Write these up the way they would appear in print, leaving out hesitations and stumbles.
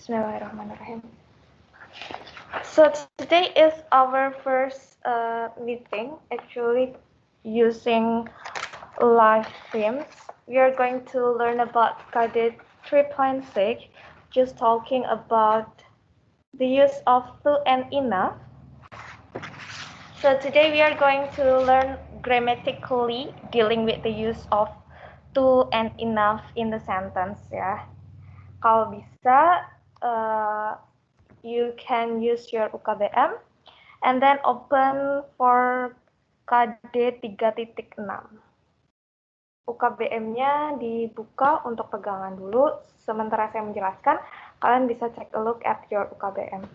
Bismillahirrahmanirrahim. So today is our first meeting, actually using live streams. We are going to learn about KD 3.6, just talking about the use of to and enough. So today we are going to learn grammatically dealing with the use of to and enough in the sentence ya. Kalau bisa, you can use your UKBM and then open for KD 3.6. UKBM-nya dibuka untuk pegangan dulu. Sementara saya menjelaskan, kalian bisa take a look at your UKBM.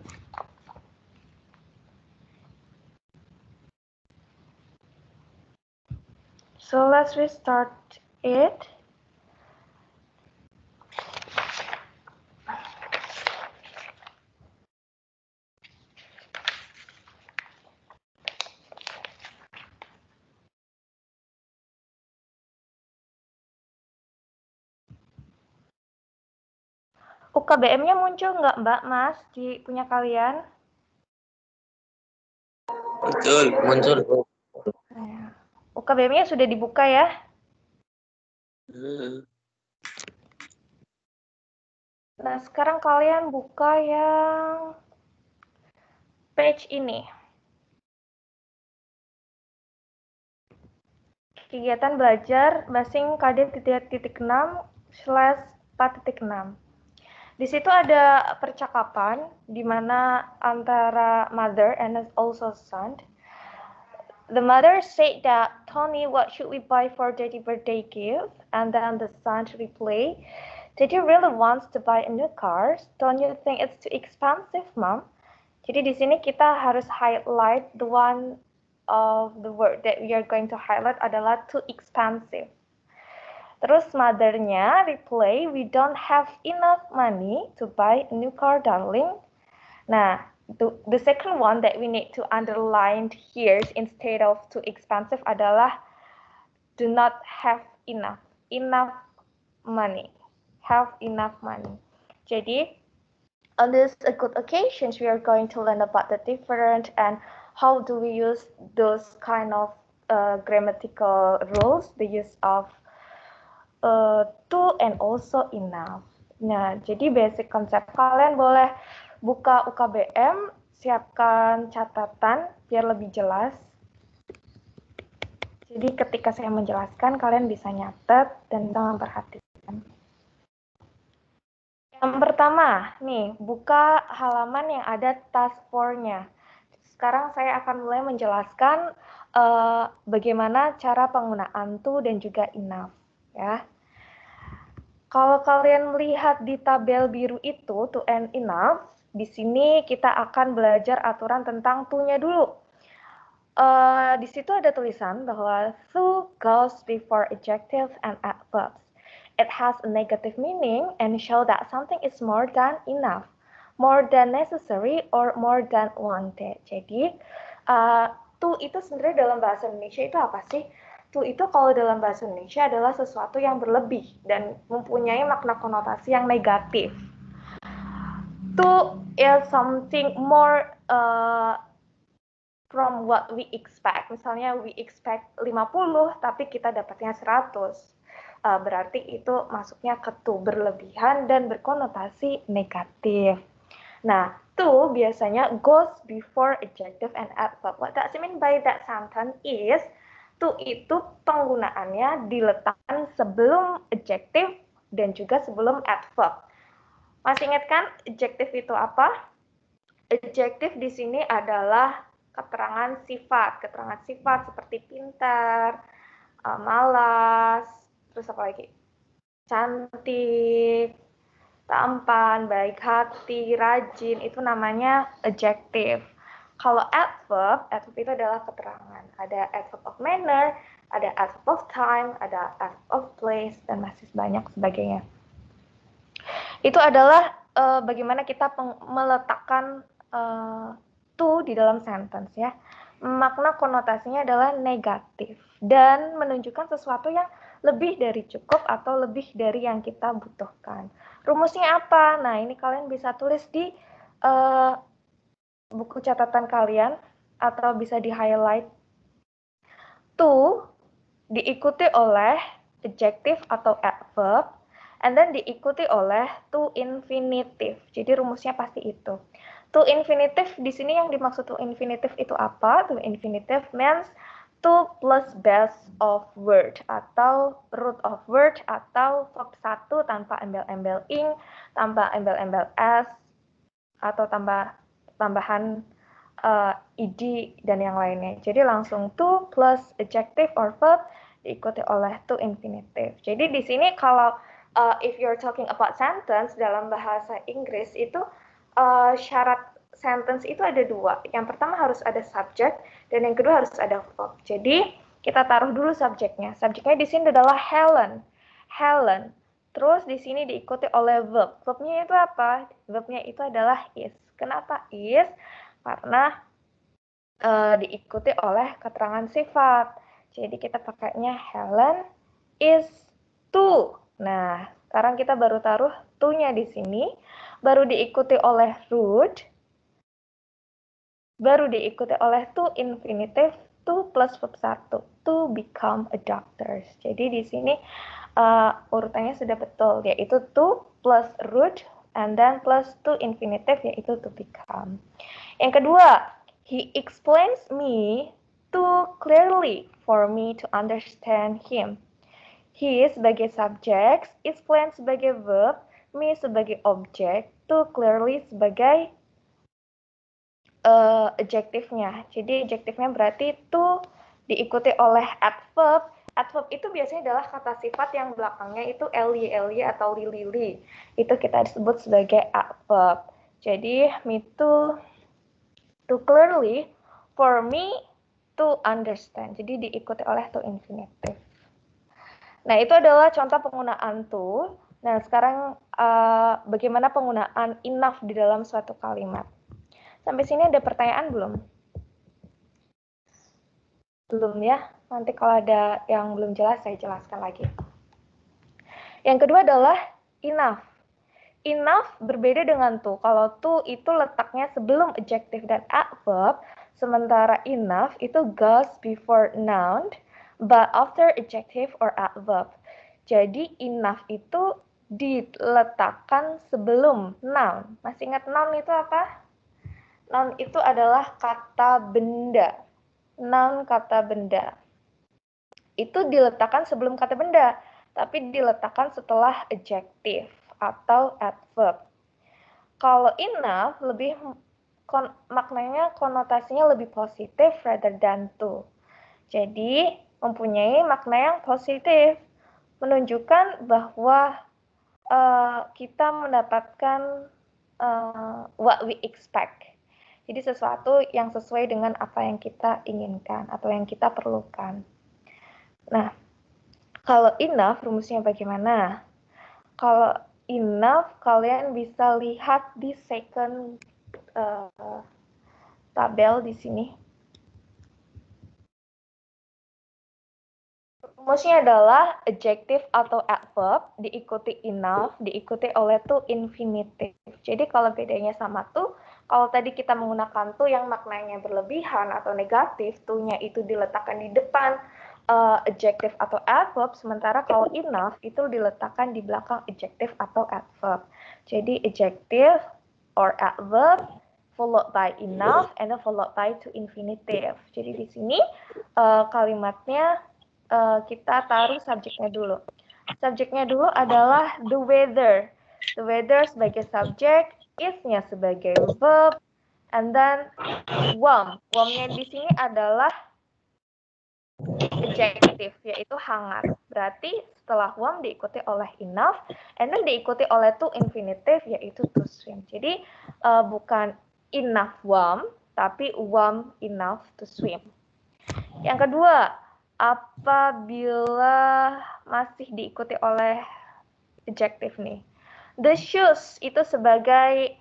So let's restart it. UKBM-nya muncul nggak, Mbak, Mas, di punya kalian? Muncul. UKBM-nya sudah dibuka ya? Nah, sekarang kalian buka yang page ini. Kegiatan belajar basing KD 3.6/4.6. Di situ ada percakapan di mana antara mother and also son. The mother said that, Tony, what should we buy for daddy birthday gift? And then the son replied, Daddy really wants to buy a new car. Don't you think it's too expensive, Mom? Jadi di sini kita harus highlight the one of the word that we are going to highlight adalah too expensive. Terus mother-nya reply, we don't have enough money to buy a new car, darling. Nah, the second one that we need to underline here instead of too expensive adalah do not have enough money. Have enough money. Jadi, on this good occasions, we are going to learn about the different and how do we use those kind of grammatical rules, the use of to and also enough. Nah, jadi basic konsep kalian boleh buka UKBM, siapkan catatan biar lebih jelas. Jadi ketika saya menjelaskan, kalian bisa nyatet dan bisa memperhatikan. Yang pertama, nih, buka halaman yang ada task 4-nya. Sekarang saya akan mulai menjelaskan bagaimana cara penggunaan to dan juga enough, ya. Kalau kalian melihat di tabel biru itu, to and enough, di sini kita akan belajar aturan tentang to-nya dulu. Di situ ada tulisan bahwa to goes before adjectives and adverbs. It has a negative meaning and show that something is more than enough, more than necessary, or more than wanted. Jadi, to itu sebenarnya dalam bahasa Indonesia itu apa sih? To itu kalau dalam bahasa Indonesia adalah sesuatu yang berlebih dan mempunyai makna konotasi yang negatif. To is something more from what we expect. Misalnya we expect 50 tapi kita dapatnya 100. Berarti itu masuknya ke to, berlebihan dan berkonotasi negatif. Nah, to biasanya goes before adjective and adverb. What does it mean by that sentence is to itu penggunaannya diletakkan sebelum adjective dan juga sebelum adverb. Masih ingat kan adjective itu apa? Adjective di sini adalah keterangan sifat seperti pintar, malas, terus apa lagi? Cantik, tampan, baik hati, rajin, itu namanya adjective. Kalau adverb itu adalah keterangan. Ada adverb of manner, ada adverb of time, ada adverb of place, dan masih banyak sebagainya. Itu adalah bagaimana kita meletakkan to di dalam sentence ya. Makna konotasinya adalah negatif dan menunjukkan sesuatu yang lebih dari cukup atau lebih dari yang kita butuhkan. Rumusnya apa? Nah, ini kalian bisa tulis di buku catatan kalian atau bisa di-highlight. To diikuti oleh adjective atau adverb, and then diikuti oleh to infinitive. Jadi rumusnya pasti itu. To infinitive di sini yang dimaksud to infinitive itu apa? To infinitive means to plus base of word atau root of word atau verb 1 tanpa embel-embel ing, tanpa embel-embel s, atau tambahan id dan yang lainnya. Jadi langsung to plus adjective or verb diikuti oleh to infinitive. Jadi di sini kalau if you're talking about sentence dalam bahasa Inggris itu syarat sentence itu ada dua. Yang pertama harus ada subject dan yang kedua harus ada verb. Jadi kita taruh dulu subjeknya. Subjeknya di sini adalah Helen. Helen. Terus di sini diikuti oleh verb. Verbnya itu apa? Verbnya itu adalah is. Kenapa is? Karena diikuti oleh keterangan sifat. Jadi kita pakainya Helen is to. Nah, sekarang kita baru taruh to-nya di sini, baru diikuti oleh root, baru diikuti oleh to infinitive, to plus verb 1, to become a doctor. Jadi di sini urutannya sudah betul, yaitu to plus root, and then plus to infinitive, yaitu to become. Yang kedua, he explains me too clearly for me to understand him. He sebagai subjek, explain sebagai verb, me sebagai objek, too clearly sebagai adjektifnya. Jadi adjektifnya berarti to diikuti oleh adverb. Adverb itu biasanya adalah kata sifat yang belakangnya itu ly atau li. Itu kita sebut sebagai adverb. Jadi me to clearly, for me to understand. Jadi diikuti oleh to infinitive. Nah, itu adalah contoh penggunaan to. Nah, sekarang bagaimana penggunaan enough di dalam suatu kalimat? Sampai sini ada pertanyaan belum? Belum ya? Nanti kalau ada yang belum jelas, saya jelaskan lagi. Yang kedua adalah enough. Enough berbeda dengan to. Kalau to itu letaknya sebelum adjective dan adverb, sementara enough itu goes before noun, but after adjective or adverb. Jadi enough itu diletakkan sebelum noun. Masih ingat noun itu apa? Noun itu adalah kata benda. Noun kata benda. Itu diletakkan sebelum kata benda, tapi diletakkan setelah adjective atau adverb. Kalau enough lebih maknanya konotasinya lebih positif rather than to. Jadi mempunyai makna yang positif, menunjukkan bahwa kita mendapatkan what we expect. Jadi sesuatu yang sesuai dengan apa yang kita inginkan atau yang kita perlukan. Nah, kalau enough rumusnya bagaimana? Kalau enough kalian bisa lihat di second tabel di sini. Rumusnya adalah adjective atau adverb diikuti enough diikuti oleh to infinitive. Jadi kalau bedanya sama to, kalau tadi kita menggunakan to yang maknanya berlebihan atau negatif, to-nya itu diletakkan di depan adjective atau adverb, sementara kalau enough itu diletakkan di belakang adjective atau adverb. Jadi adjective or adverb followed by enough and then followed by to infinitive. Jadi di sini kalimatnya kita taruh subjeknya dulu. Subjeknya dulu adalah the weather. The weather sebagai subjek, is-nya sebagai verb, and then warm. Warm-nya di sini adalah adjective, yaitu hangat. Berarti setelah warm diikuti oleh enough, and then diikuti oleh to infinitive, yaitu to swim. Jadi bukan enough warm, tapi warm enough to swim. Yang kedua, apabila masih diikuti oleh adjective nih. The shoes itu sebagai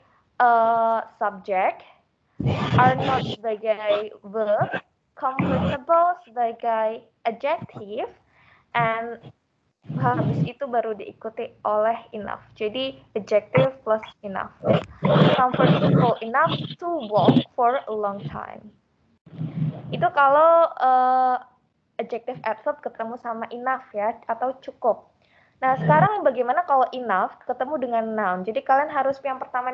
subjek, are not sebagai verb, comfortable sebagai adjective, and Habis itu baru diikuti oleh enough. Jadi adjective plus enough. Comfortable enough to walk for a long time. Itu kalau adjective adverb ketemu sama enough ya, atau cukup. Nah, sekarang bagaimana kalau enough ketemu dengan noun? Jadi kalian harus yang pertama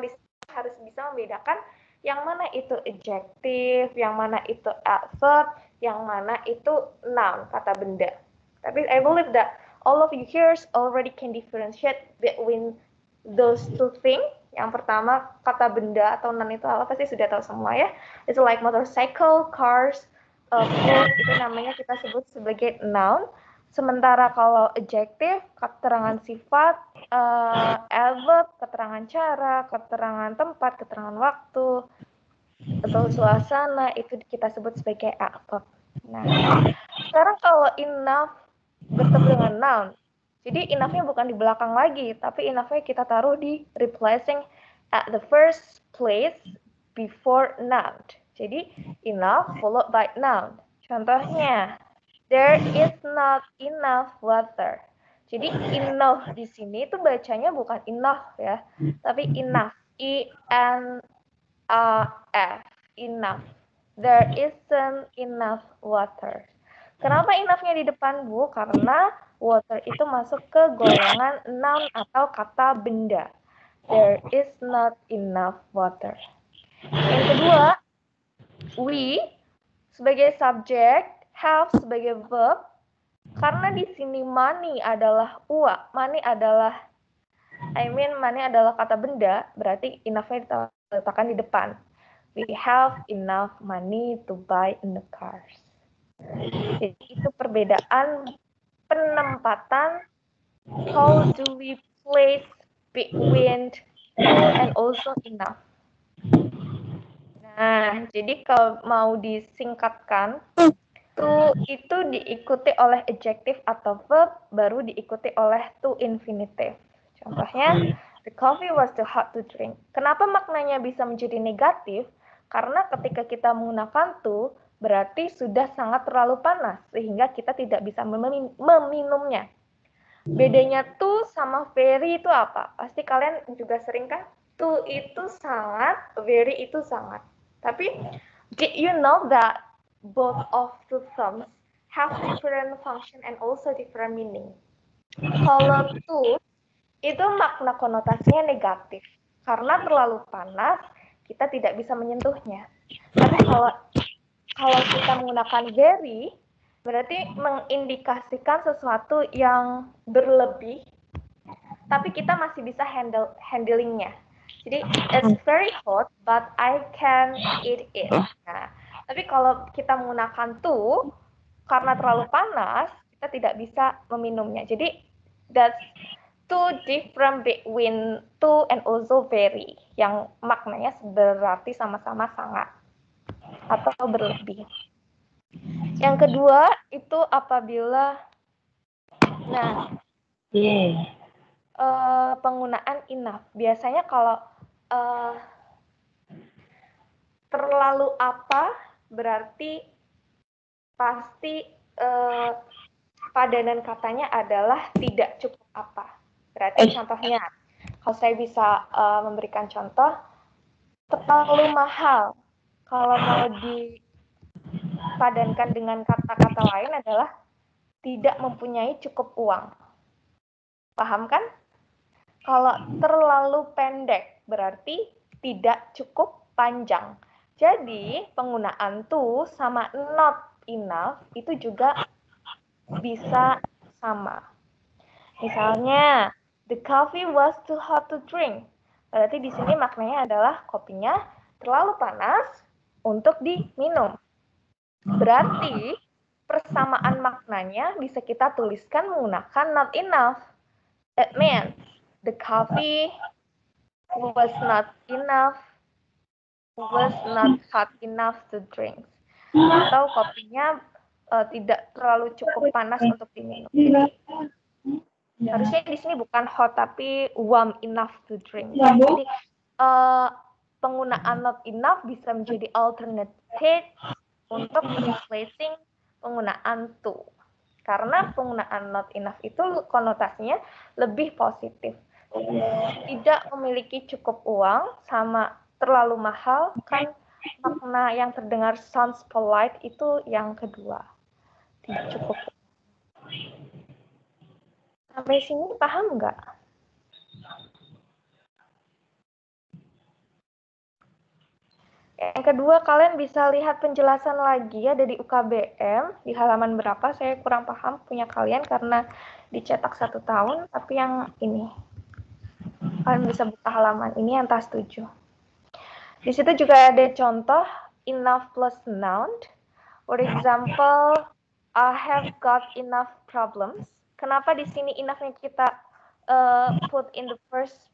harus bisa membedakan yang mana itu adjective, yang mana itu adverb, yang mana itu noun, kata benda. Tapi I believe that all of you here already can differentiate between those two things. Yang pertama, kata benda atau noun itu apa pasti sudah tahu semua ya. It's like motorcycle, cars, food, itu namanya kita sebut sebagai noun. Sementara kalau adjective, keterangan sifat, adverb, keterangan cara, keterangan tempat, keterangan waktu, atau suasana, itu kita sebut sebagai adverb. Nah, sekarang kalau enough bertemu dengan noun, jadi enough-nya bukan di belakang lagi, tapi enough-nya kita taruh di replacing at the first place before noun. Jadi enough followed by noun. Contohnya, there is not enough water. Jadi enough di sini itu bacanya bukan enough ya, tapi enough. I-N-A-F. Enough. There isn't enough water. Kenapa enough-nya di depan, Bu? Karena water itu masuk ke golongan noun atau kata benda. There is not enough water. Yang kedua, we sebagai subjek, have sebagai verb, karena di sini money adalah uang, money adalah kata benda, berarti enough-nya diletakkan di depan. We have enough money to buy a new cars. Jadi itu perbedaan penempatan. How do we place between to and also enough? Nah, jadi kalau mau disingkatkan, to itu diikuti oleh adjective atau verb, baru diikuti oleh to infinitive. Contohnya, the coffee was too hot to drink. Kenapa maknanya bisa menjadi negatif? Karena ketika kita menggunakan to, berarti sudah sangat terlalu panas, sehingga kita tidak bisa meminumnya. Bedanya to sama very itu apa? Pasti kalian juga sering kan? To itu sangat, very itu sangat. Tapi, did you know that both of the terms have different function and also different meaning? Kalau to, itu makna konotasinya negatif. Karena terlalu panas, kita tidak bisa menyentuhnya. Tapi kalau kita menggunakan very, berarti mengindikasikan sesuatu yang berlebih, tapi kita masih bisa handlingnya. Jadi, it's very hot, but I can eat it. Nah, tapi kalau kita menggunakan to, karena terlalu panas, kita tidak bisa meminumnya. Jadi, that's two different between to and also very, yang maknanya berarti sama-sama sangat atau berlebih. Yang kedua, itu apabila, penggunaan enough. Biasanya kalau terlalu apa, berarti pasti padanan katanya adalah tidak cukup apa. Berarti contohnya, kalau saya bisa memberikan contoh, terlalu mahal. Kalau mau dipadankan dengan kata-kata lain adalah tidak mempunyai cukup uang. Paham kan? Kalau terlalu pendek, berarti tidak cukup panjang. Jadi, penggunaan to sama not enough itu juga bisa sama. Misalnya, the coffee was too hot to drink. Berarti di sini maknanya adalah kopinya terlalu panas untuk diminum. Berarti persamaan maknanya bisa kita tuliskan menggunakan not enough. It means the coffee was not hot enough to drink. Atau kopinya tidak terlalu cukup panas untuk diminum. Jadi, harusnya di sini bukan hot tapi warm enough to drink. Jadi penggunaan not enough bisa menjadi alternative untuk replacing penggunaan to. Karena penggunaan not enough itu konotasinya lebih positif. Tidak memiliki cukup uang sama terlalu mahal, kan makna yang terdengar sounds polite itu yang kedua. Tidak cukup. Sampai sini paham nggak? Yang kedua, kalian bisa lihat penjelasan lagi ada di UKBM, di halaman berapa, saya kurang paham punya kalian karena dicetak 1 tahun, tapi yang ini. Kalian bisa buka halaman ini yang tas 7. Di situ juga ada contoh enough plus noun. For example, I have got enough problems. Kenapa di sini enough-nya kita put in the first,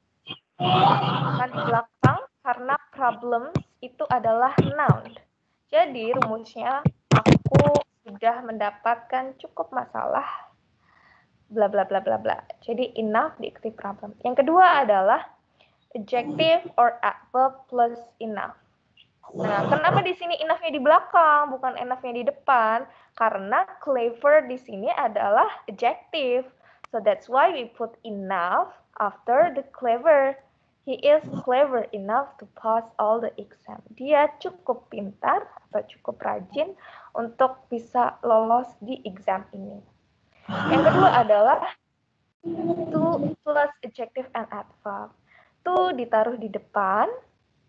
bukan di belakang, karena problems itu adalah noun. Jadi rumusnya, aku sudah mendapatkan cukup masalah, bla bla bla bla bla. Jadi enough diikuti problem. Yang kedua adalah adjective or adverb plus enough. Nah, kenapa di sini enough-nya di belakang, bukan enough-nya di depan? Karena clever di sini adalah adjective. So that's why we put enough after the clever. He is clever enough to pass all the exam. Dia cukup pintar atau cukup rajin untuk bisa lolos di exam ini. Yang kedua adalah to plus adjective and adverb. To ditaruh di depan,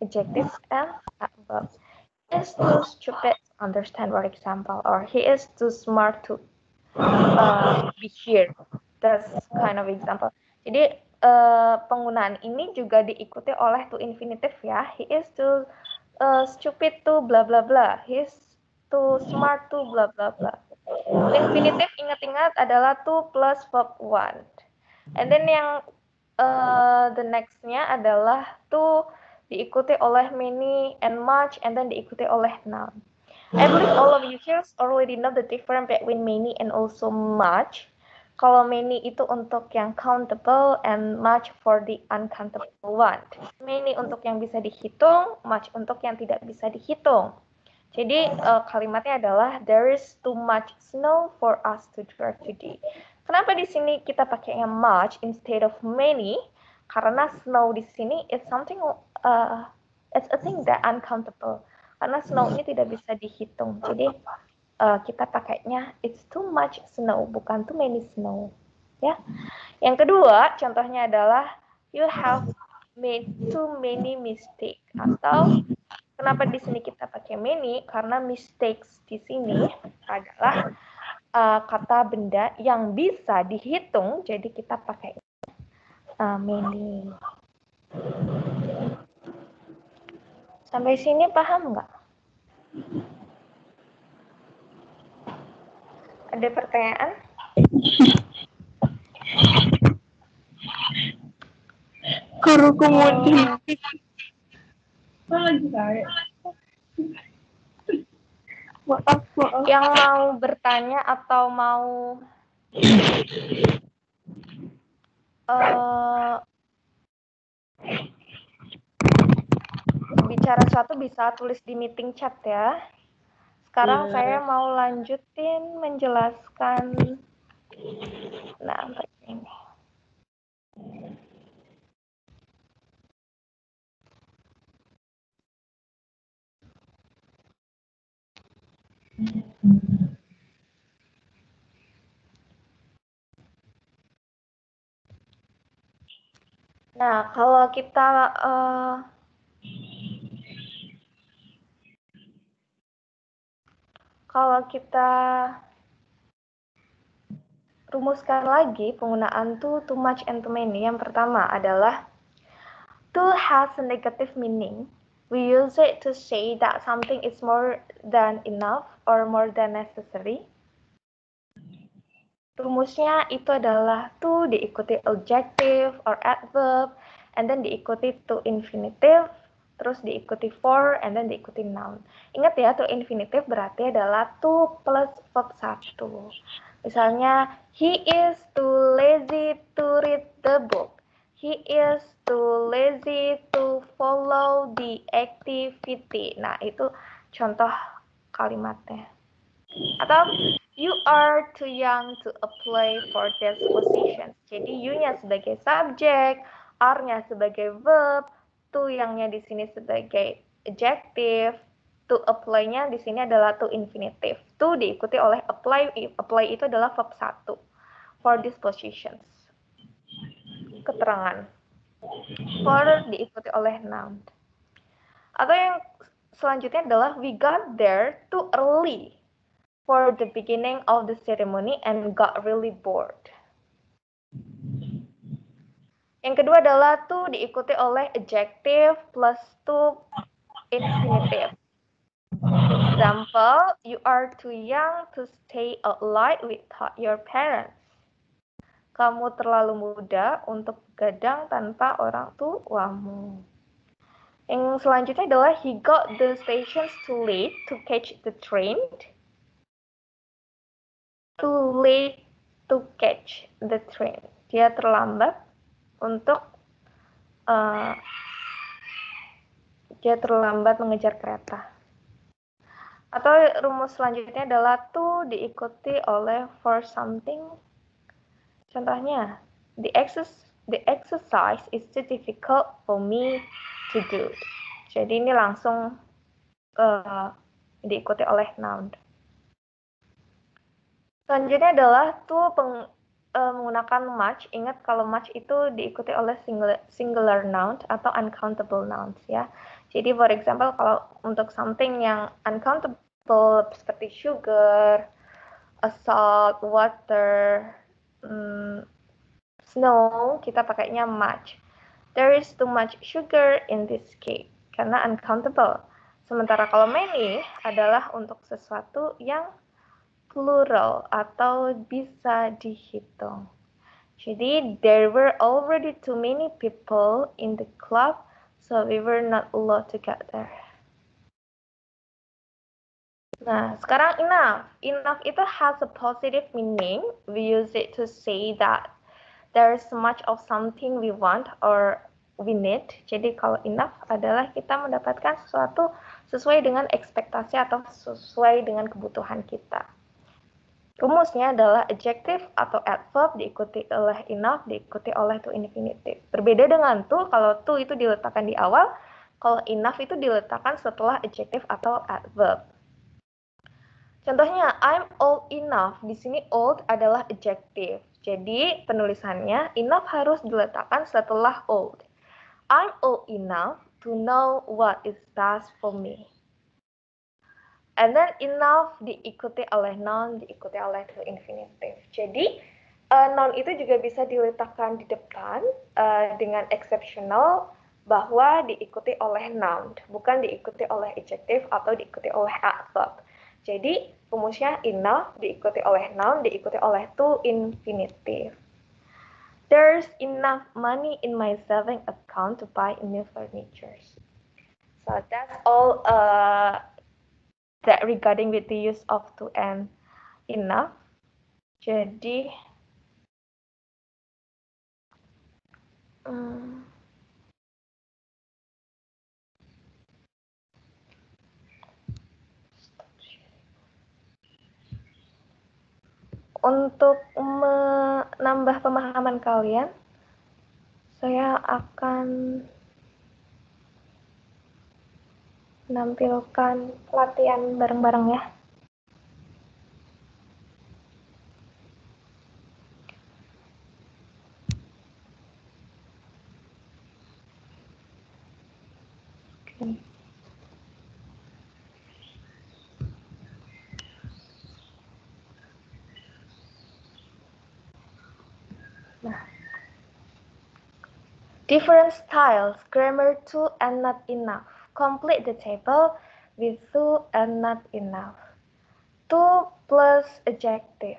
adjective and adverb. He is too stupid to understand, for example, or he is too smart to be here. That's kind of example. Jadi penggunaan ini juga diikuti oleh to infinitive ya. He is too stupid to bla bla bla. He is too smart to bla bla bla. Infinitive ingat-ingat adalah to plus verb one. And then yang the next-nya adalah to diikuti oleh many and much, and then diikuti oleh noun. I believe all of you here already know the difference between many and also much. Kalau many itu untuk yang countable and much for the uncountable one. Many untuk yang bisa dihitung, much untuk yang tidak bisa dihitung. Jadi kalimatnya adalah there is too much snow for us to drive today. Kenapa di sini kita pakainya much instead of many? Karena snow di sini is something it's a thing that uncountable. Karena snow ini tidak bisa dihitung. Jadi kita pakainya it's too much snow, bukan too many snow. Ya. Yang kedua, contohnya adalah you have made too many mistakes. Atau kenapa di sini kita pakai many? Karena mistakes di sini adalah kata benda yang bisa dihitung, jadi kita pakai many. Sampai sini paham nggak? Ada pertanyaan? Guru kemudian. Maaf. Yang mau bertanya atau mau bicara sesuatu bisa tulis di meeting chat ya. Sekarang saya mau lanjutin menjelaskan. Nah, begini. Nah, kalau kita rumuskan lagi penggunaan too much, and too many. Yang pertama adalah too has a negative meaning. We use it to say that something is more than enough or more than necessary. Rumusnya itu adalah to diikuti adjective or adverb, and then diikuti to infinitive, terus diikuti for, and then diikuti noun. Ingat ya, to infinitive berarti adalah to plus verb 1. Misalnya, he is too lazy to read the book. He is too lazy to follow the activity. Nah, itu contoh kalimatnya. Atau You are too young to apply for this position. Jadi you-nya sebagai subjek, are-nya sebagai verb, to yang-nya di sini sebagai adjective, to apply-nya di sini adalah to infinitive. To diikuti oleh apply. Apply itu adalah verb 1 for these positions. Keterangan. For diikuti oleh noun. Atau yang selanjutnya adalah we got there too early for the beginning of the ceremony and got really bored. Yang kedua adalah to diikuti oleh adjective plus to infinitive. Example, you are too young to stay out late without your parents. Kamu terlalu muda untuk begadang tanpa orang tuamu. Yang selanjutnya adalah he got the stations too late to catch the train. Too late to catch the train. Dia terlambat untuk mengejar kereta. Atau rumus selanjutnya adalah to diikuti oleh for something. Contohnya, the exercise is too difficult for me to do. Jadi ini langsung diikuti oleh noun. Selanjutnya adalah to menggunakan much. Ingat kalau much itu diikuti oleh singular noun atau uncountable nouns ya. Jadi for example kalau untuk something yang uncountable seperti sugar, salt, water, snow, kita pakainya much. There is too much sugar in this cake karena uncountable. Sementara kalau many adalah untuk sesuatu yang plural atau bisa dihitung. Jadi, there were already too many people in the club, so we were not allowed to get there. Nah, sekarang enough. Enough itu has a positive meaning. We use it to say that there's much of something we want or we need. Jadi, kalau enough adalah kita mendapatkan sesuatu sesuai dengan ekspektasi atau sesuai dengan kebutuhan kita. Rumusnya adalah adjective atau adverb diikuti oleh enough, diikuti oleh to infinitive. Berbeda dengan to, kalau to itu diletakkan di awal, kalau enough itu diletakkan setelah adjective atau adverb. Contohnya, I'm old enough. Di sini old adalah adjective. Jadi, penulisannya enough harus diletakkan setelah old. I'm old enough to know what is best for me. And then enough diikuti oleh noun, diikuti oleh to infinitive. Jadi, noun itu juga bisa diletakkan di depan dengan exceptional bahwa diikuti oleh noun, bukan diikuti oleh adjective atau diikuti oleh adverb. Jadi, rumusnya enough diikuti oleh noun, diikuti oleh to infinitive. There's enough money in my saving account to buy new furniture. So that's all that regarding with the use of to and enough. Jadi untuk menambah pemahaman kalian, saya akan menampilkan latihan bareng-bareng ya. Okay. Nah, different styles, grammar to and not enough. Complete the table with to and not enough. To plus adjective.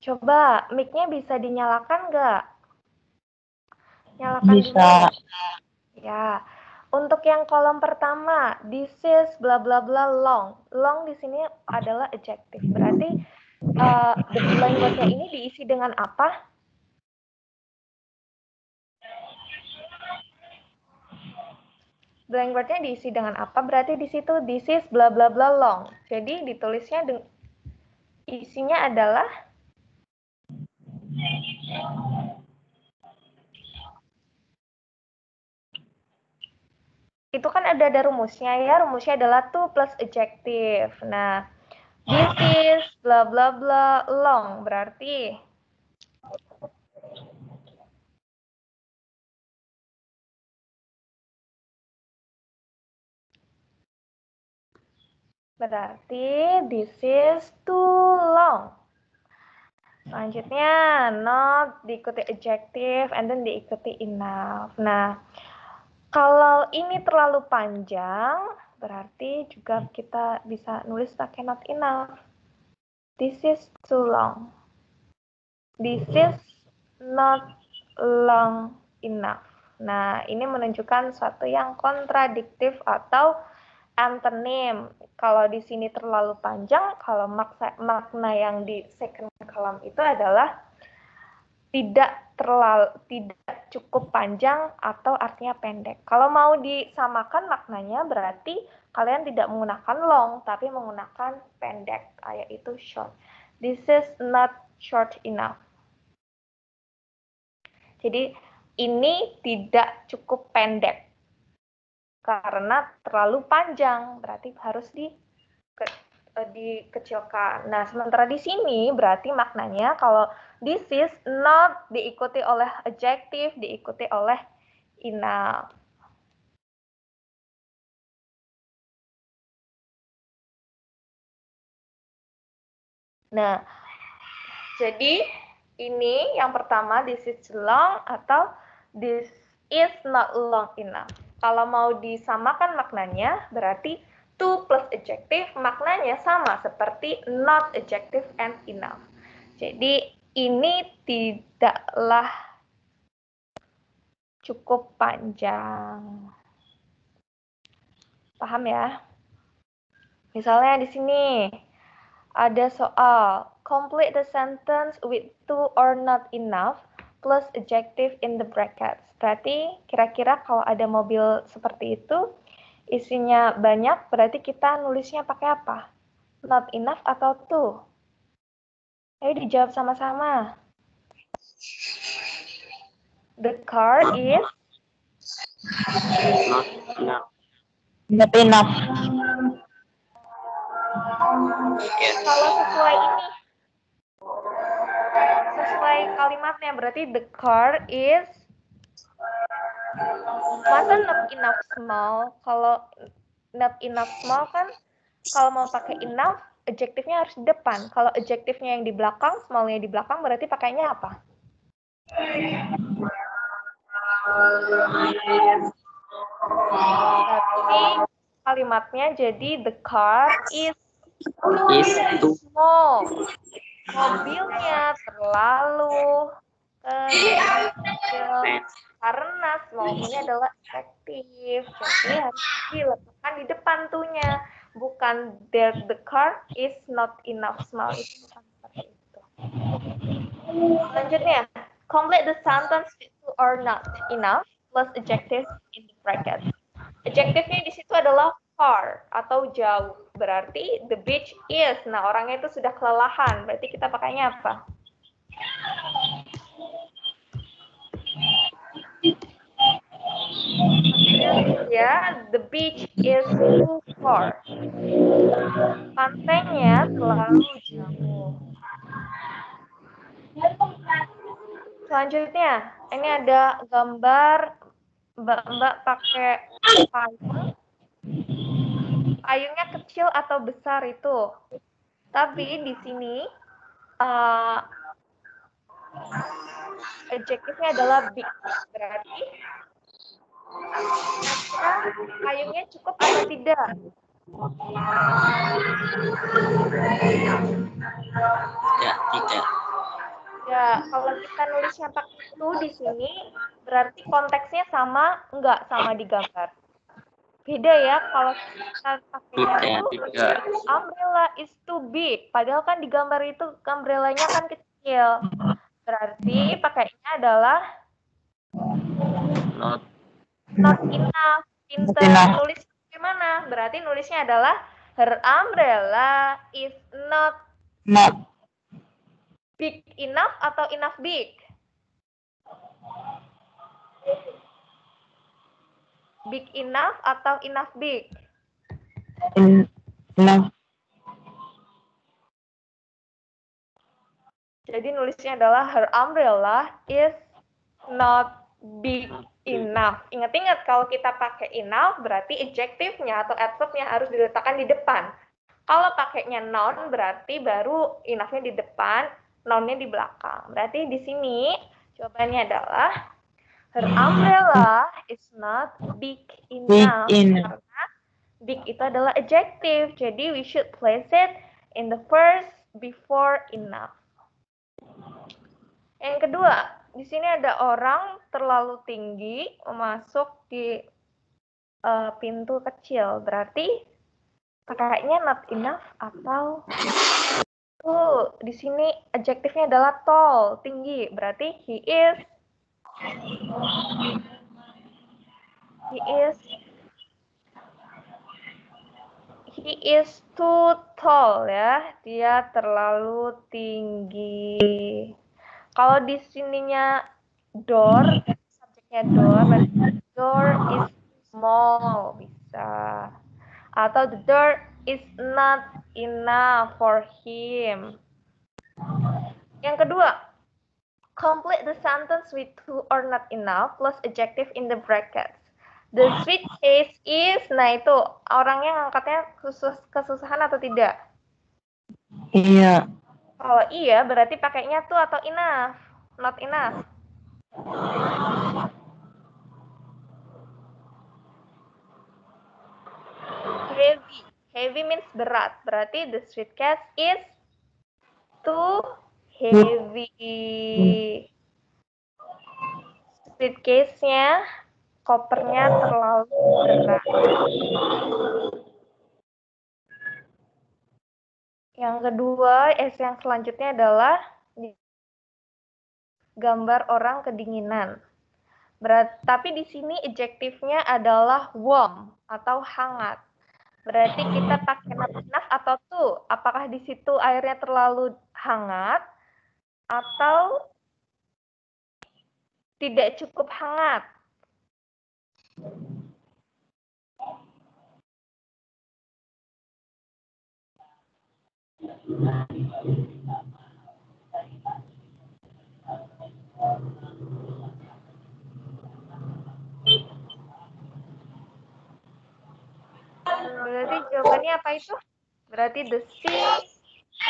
Coba, mic-nya bisa dinyalakan nggak? Nyalakan Bisa. dulu. Ya, untuk yang kolom pertama, this is bla bla bla long. Long di sini adalah adjective. Berarti the language-nya ini diisi dengan apa? blank word-nya diisi dengan apa? Berarti di situ this is bla bla bla long. Jadi ditulisnya isinya adalah itu kan ada rumusnya ya. Rumusnya adalah to plus adjective. Nah, this is bla bla bla long. Berarti this is too long. Selanjutnya, not diikuti adjective and then diikuti enough. Nah, kalau ini terlalu panjang, berarti juga kita bisa nulis pakai not enough. This is too long. This is not long enough. Nah, ini menunjukkan suatu yang kontradiktif atau antonym. Kalau di sini terlalu panjang, kalau makna yang di second column itu adalah tidak cukup panjang atau artinya pendek. Kalau mau disamakan maknanya berarti kalian tidak menggunakan long tapi menggunakan pendek, yaitu short. This is not short enough. Jadi ini tidak cukup pendek karena terlalu panjang, berarti harus dikecilkan. Nah, sementara di sini berarti maknanya kalau this is not diikuti oleh adjective, diikuti oleh enough. Nah, jadi ini yang pertama, this is long atau this is not long enough. Kalau mau disamakan maknanya, berarti to plus adjective maknanya sama seperti not adjective and enough. Jadi ini tidaklah cukup panjang. Paham ya? Misalnya di sini ada soal complete the sentence with to or not enough plus adjective in the brackets. Berarti kira-kira kalau ada mobil seperti itu isinya banyak, berarti kita nulisnya pakai apa? Not enough atau to? Ayo dijawab sama-sama. The car is Not enough. Not enough. Yes. kalau sesuai kalimatnya berarti the car is masa not enough small. Kalau not enough small kan kalau mau pakai enough adjektifnya harus di depan. Kalau adjektifnya yang di belakang, smallnya di belakang berarti pakainya apa? Berarti kalimatnya jadi the car is too small. Mobilnya terlalu kecil karena small ini adalah adjektif. Jadi harus diletakkan di depan tuhnya. Bukan the car is not enough small. Itu bukan seperti itu. Selanjutnya, complete the sentence with to or not enough plus adjective in the bracket. Adjektifnya di situ adalah far atau jauh. Berarti the beach is. Nah, orangnya itu sudah kelelahan. Berarti kita pakainya apa? Ya, the beach is too far. Pantainya terlalu jauh. Selanjutnya, ini ada gambar mbak-mbak pakai payung. Payungnya kecil atau besar itu. Tapi di sini adjektifnya adalah big. Berarti payungnya cukup atau tidak? Tidak. Ya, kalau kita nulisnya pakai itu di sini, berarti konteksnya sama enggak sama di gambar? Beda ya, kalau kita pakainya itu umbrella is too big. Padahal kan di gambar itu umbrellanya kan kecil. Berarti pakainya adalah not enough pinter nulis gimana? Berarti nulisnya adalah her umbrella is not big enough atau enough big? Big enough atau enough big? enough. Jadi nulisnya adalah her umbrella is not big enough. Ingat-ingat kalau kita pakai enough berarti adjektifnya atau adverbnya harus diletakkan di depan. Kalau pakainya noun berarti baru enough-nya di depan, noun-nya di belakang. Berarti di sini jawabannya adalah her umbrella is not big enough. Karena big itu adalah adjective. Jadi we should place it in the first before enough. Yang kedua, di sini ada orang terlalu tinggi masuk di pintu kecil. Berarti pakainya not enough atau di sini adjektifnya adalah tall, tinggi. Berarti he is too tall ya. Dia terlalu tinggi. Kalau di sininya door, subjeknya door, berarti door is small, bisa. Atau the door is not enough for him. Yang kedua, complete the sentence with to or not enough plus adjective in the brackets. The suitcase is, nah itu orangnya ngangkatnya kesusahan atau tidak? Iya. Kalau iya, berarti pakainya tuh atau enough, not enough. Heavy means berat. Berarti the suitcase is too heavy. Suitcase-nya, kopernya terlalu berat. Yang kedua, yang selanjutnya adalah gambar orang kedinginan. Tapi di sini adjektifnya adalah warm atau hangat. Berarti kita pakai not enough atau too. Apakah di situ airnya terlalu hangat atau tidak cukup hangat? Berarti jawabannya apa itu? Berarti the sea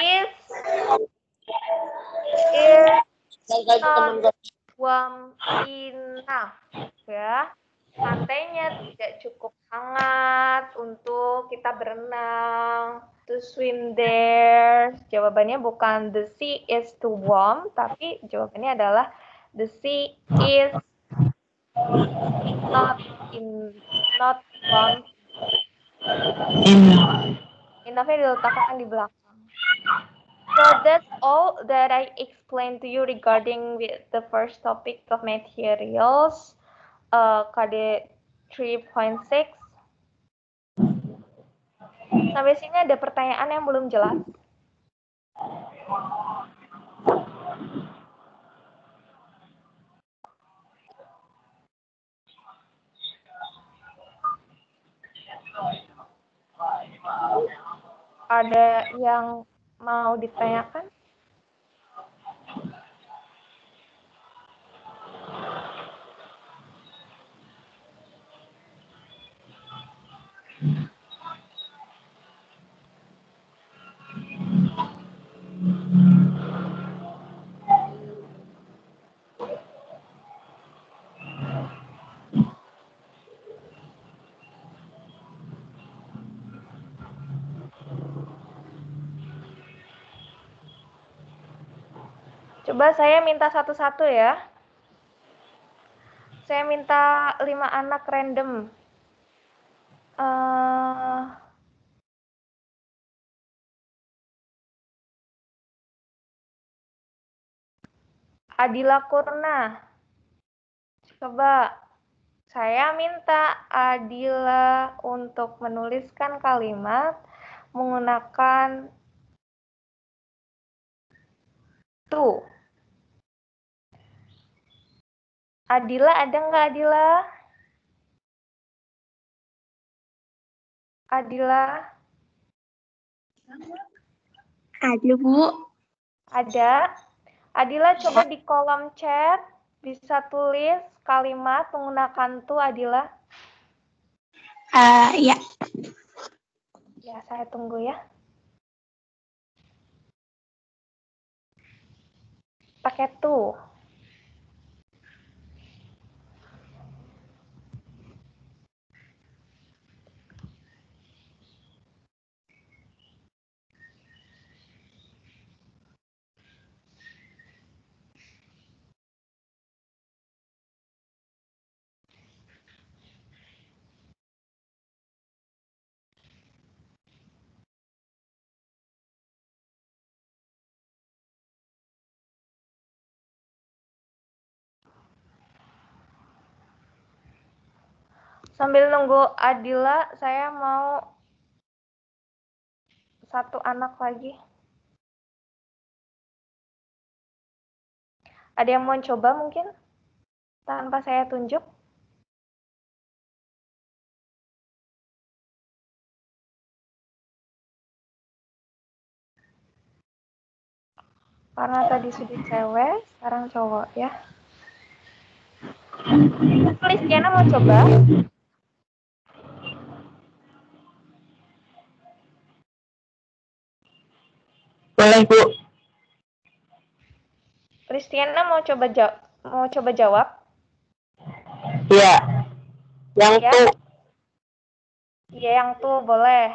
is not warm enough, ya. Pantainya tidak cukup hangat untuk kita berenang, to swim there. Jawabannya bukan the sea is too warm, tapi jawabannya adalah the sea is not warm. Enough-nya diletakkan di belakang. So that's all that I explained to you regarding with the first topic of materials, KD 3.6. Sampai sini ada pertanyaan yang belum jelas? Ada yang mau ditanyakan? Coba saya minta satu-satu ya. Saya minta 5 anak random. Adila Kurna. Coba Saya minta Adila untuk menuliskan kalimat menggunakan to. Adila, ada nggak Adila? Adila? Ada, Bu. Ada. Adila coba di kolom chat bisa tulis kalimat menggunakan to, Adila. Ya. Ya, saya tunggu ya. Pakai to. Sambil nunggu Adila, saya mau satu anak lagi. Ada yang mau coba mungkin? Tanpa saya tunjuk. Karena tadi sudah cewek, sekarang cowok ya. Listiana mau coba? Boleh, Bu. Listiana mau coba jawab? Iya. Yang Ya. tuh. Iya, yang tuh boleh.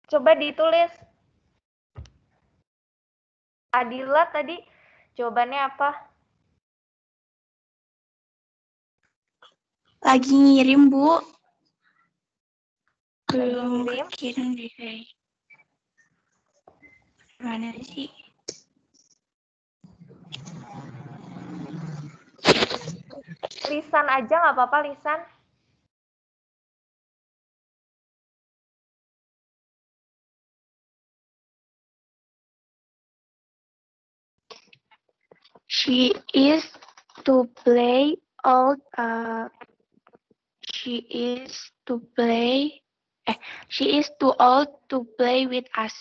Coba ditulis. Adila tadi jawabannya apa? Lagi ngirim, Bu. Lagi Belum ngirim? kekirim deh, kayak. Mana sih? Lisan aja nggak apa-apa, lisan. She is to play all. She is to play. She is too old to play with us.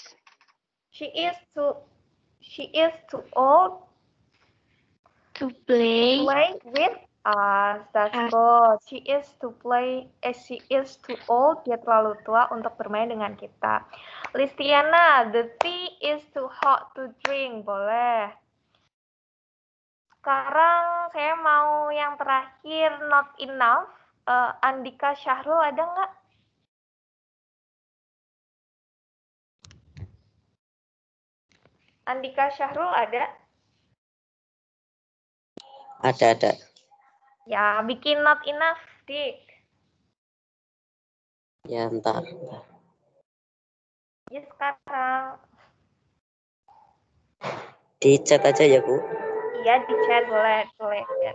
She is too old To play. play with us. That's Us. good. She is too old. Dia terlalu tua untuk bermain dengan kita. Listiana, the tea is too hot to drink. Boleh. Sekarang saya mau yang terakhir, not enough. Andika Syahrul ada nggak? Andika Syahrul ada? Ada. Ya, bikin not enough, Dik. Ya, entar. Ya, sekarang. Di chat aja ya, Bu. Iya, di chat boleh. Ya.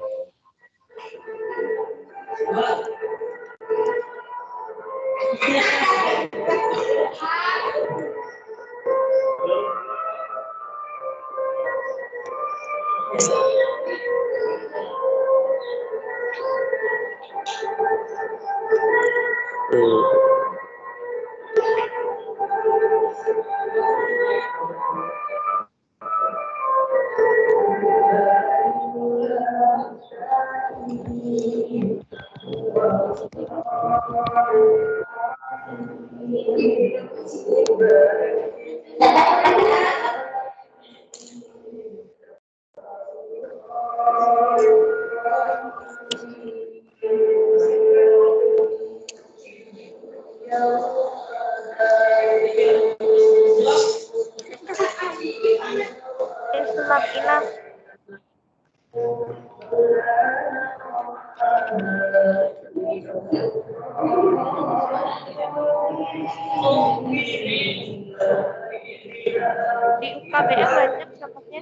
Di UKBM banyak contohnya.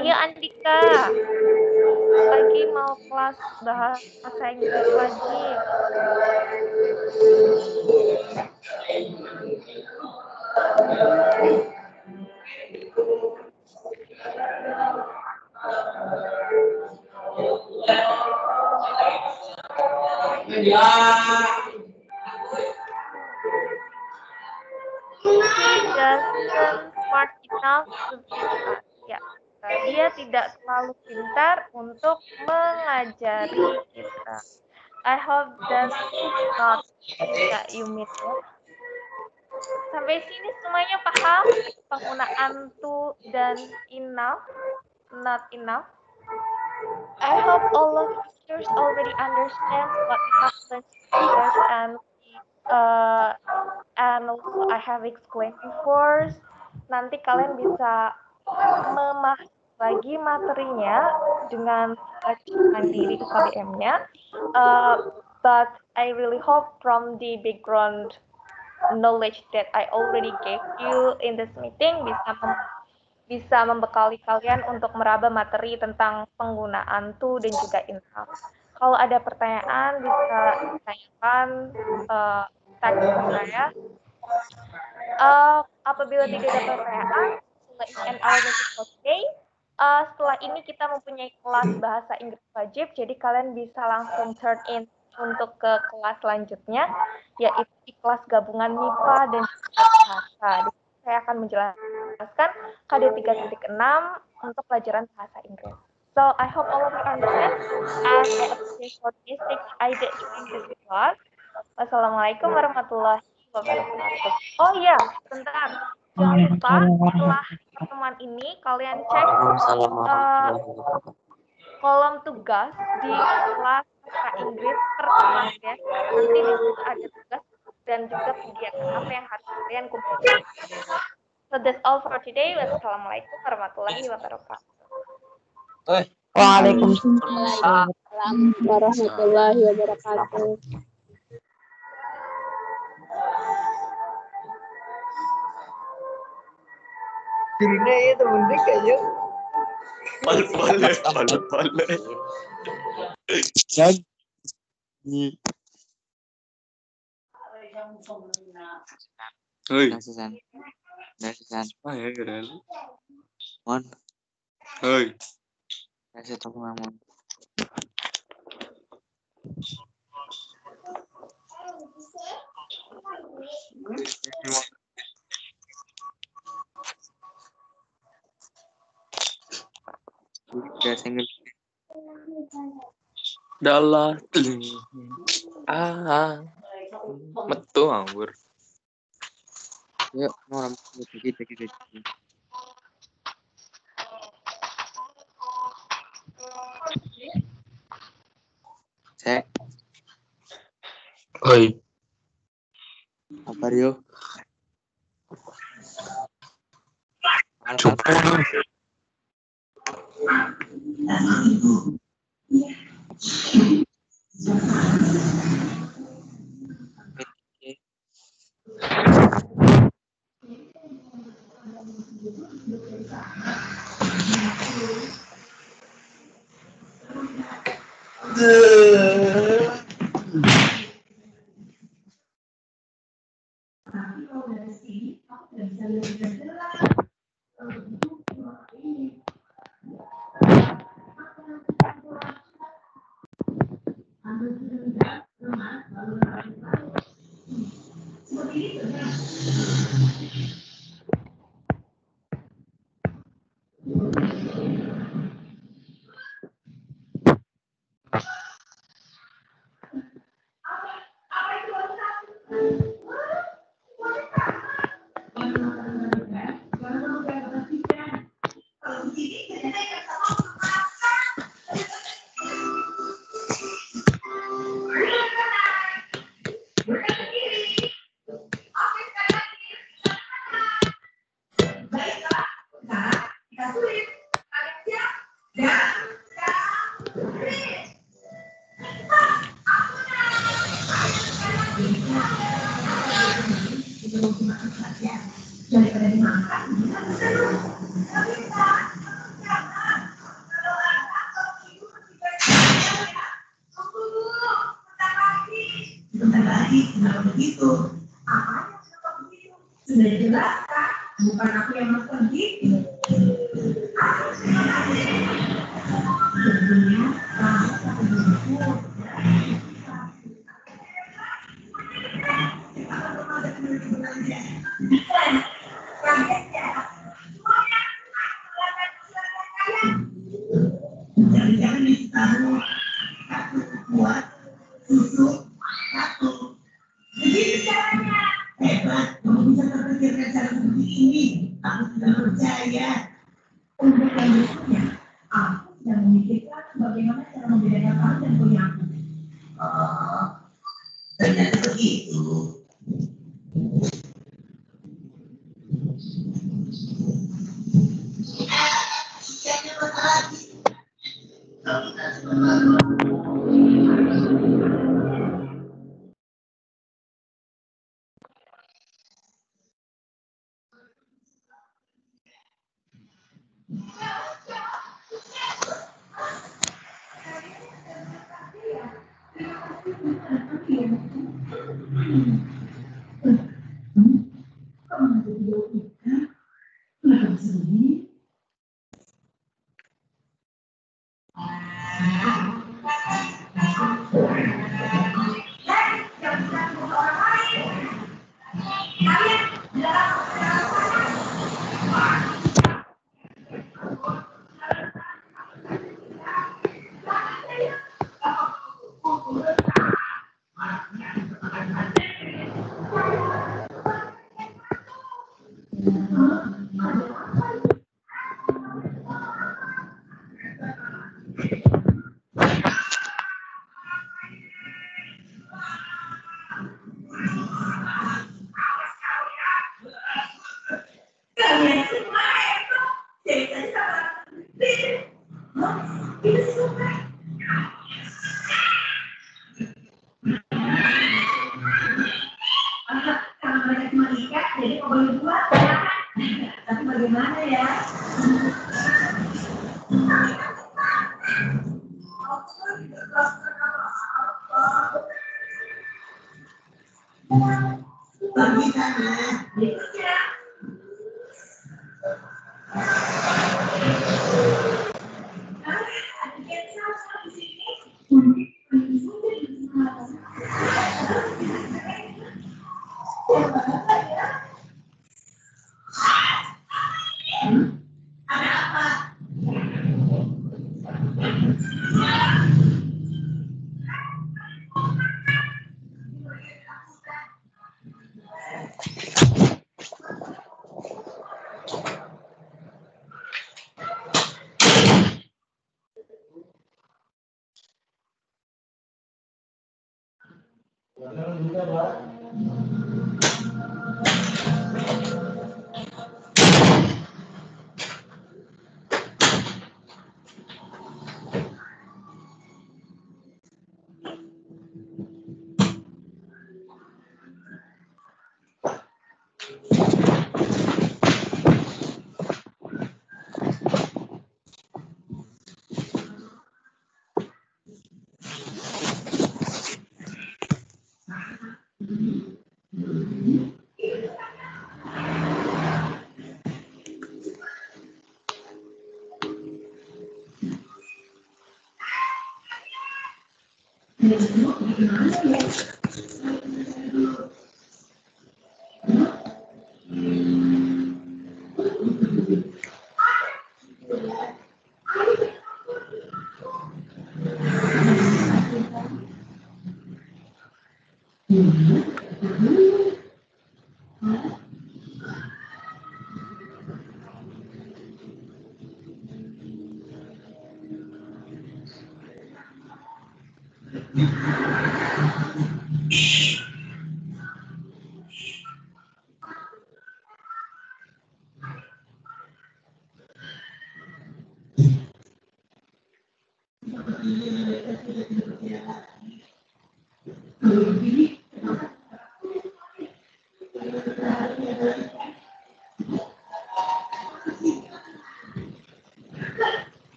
Ayo Andika, lagi mau kelas bahasa Inggris lagi. He doesn't smart enough to teach us. Ya, dia tidak terlalu pintar untuk mengajari kita. I hope that's not that you mean. Ya. Sampai sini semuanya paham penggunaan to dan enough, not enough. I hope all of you already understand what we have learned together and also I have explained before. Nanti kalian bisa memahami lagi materinya dengan mandiri UKBM-nya. But I really hope from the background knowledge that I already gave you in this meeting bisa membekali kalian untuk meraba materi tentang penggunaan to dan juga enough. Kalau ada pertanyaan bisa ditanyakan teks ke saya. Apabila tidak ada pertanyaan, and our message for today. Setelah ini kita mempunyai kelas bahasa Inggris wajib, jadi kalian bisa langsung turn in untuk ke kelas selanjutnya, yaitu di kelas gabungan MIPA dan bahasa. Di sini saya akan menjelaskan KD 3.6 untuk pelajaran bahasa Inggris. So I hope all of you understand and I appreciate for this I did join this class. Wassalamualaikum warahmatullahi wabarakatuh. Oh iya, bentar. Jangan lupa setelah pertemuan ini kalian cek kolom tugas di kelas bahasa Inggris pertemuan ya. Nanti di situ ada tugas dan juga kegiatan apa yang harus kalian kumpulkan. So that's all for today. Wassalamualaikum warahmatullahi wabarakatuh. Waalaikumsalam warahmatullahi wabarakatuh. Gurunya ya temen dek aja. Boleh. Hei. Nasisan. Oh ya keren. Mon. Hei. Kasih tahu Mon. Dalah. Metu anggur. Yuk, mau lagi. Cek. Oi. Kabar yuk. Cukup.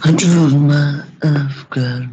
Aduh, maafkan.